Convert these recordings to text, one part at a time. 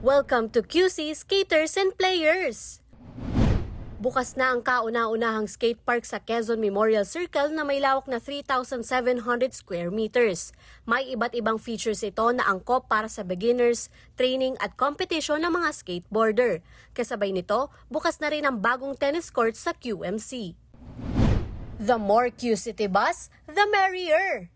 Welcome to QC Skaters and Players! Bukas na ang kauna-unahang skate park sa Quezon Memorial Circle na may lawak na 3,700 square meters. May iba't ibang features ito na angkop para sa beginners, training at competition ng mga skateboarder. Kasabay nito, bukas na rin ang bagong tennis court sa QMC. The more QCity bus, the merrier!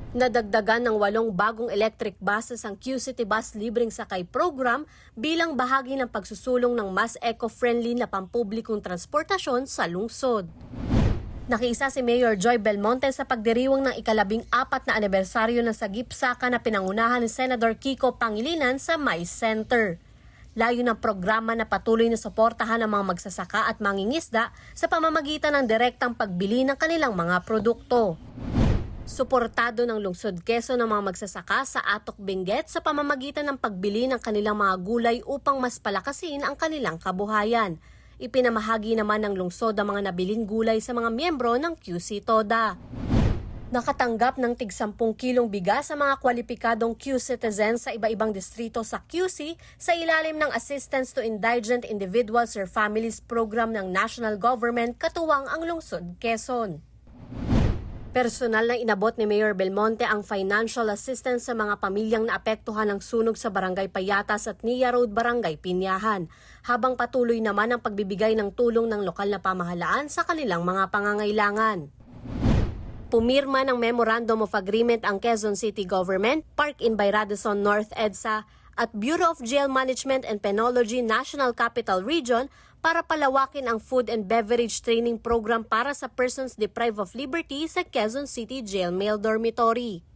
Nadagdagan ng 8 bagong electric buses ang QCity Bus Libreng Sakay Program bilang bahagi ng pagsusulong ng mas eco-friendly na pampublikong transportasyon sa lungsod. Nakiisa si Mayor Joy Belmonte sa pagdiriwang ng ika-14 na anibersaryo ng Sagip-Saka na pinangunahan ni Senador Kiko Pangilinan sa MICE Center. Layo ng programa na patuloy na suportahan ang mga magsasaka at mangingisda sa pamamagitan ng direktang pagbili ng kanilang mga produkto. Suportado ng Lungsod Quezon ng mga magsasaka sa Atok Benguet sa pamamagitan ng pagbili ng kanilang mga gulay upang mas palakasin ang kanilang kabuhayan. Ipinamahagi naman ng lungsod ang mga nabiling gulay sa mga miyembro ng QC Toda. Nakatanggap ng tig 10 kilong bigas sa mga kwalipikadong Q-citizens sa iba-ibang distrito sa QC sa ilalim ng Assistance to Indigent Individuals or Families Program ng National Government katuwang ang Lungsod Quezon. Personal na inabot ni Mayor Belmonte ang financial assistance sa mga pamilyang naapektuhan ng sunog sa Barangay Payatas at Nia Road, Barangay Pinyahan, habang patuloy naman ang pagbibigay ng tulong ng lokal na pamahalaan sa kanilang mga pangangailangan. Pumirma ng Memorandum of Agreement ang Quezon City Government, Park Inbay Radisson North EDSA at Bureau of Jail Management and Penology National Capital Region para palawakin ang food and beverage training program para sa persons deprived of liberty sa Quezon City Jail Male Dormitory.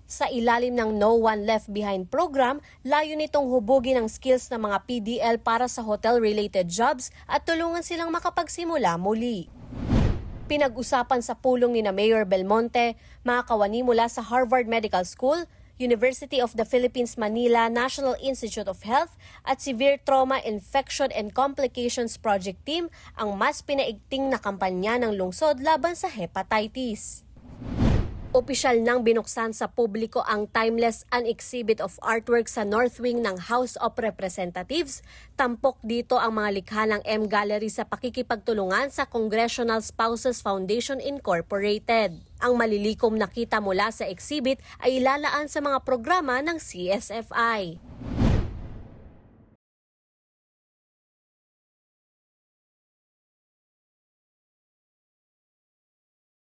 Sa ilalim ng No One Left Behind program, layo nitong hubugin ang skills ng mga PDL para sa hotel-related jobs at tulungan silang makapagsimula muli. Pinag-usapan sa pulong ni Mayor Belmonte, mga kawani mula sa Harvard Medical School, University of the Philippines Manila National Institute of Health at Severe Trauma Infection and Complications Project Team ang mas pinaigting na kampanya ng lungsod laban sa hepatitis. Opisyal nang binuksan sa publiko ang Timeless an exhibit of artwork sa North Wing ng House of Representatives. Tampok dito ang mga likha ng M Gallery sa pakikipagtulungan sa Congressional Spouses Foundation Incorporated. Ang malilikom na kita mula sa exhibit ay ilalaan sa mga programa ng CSFI.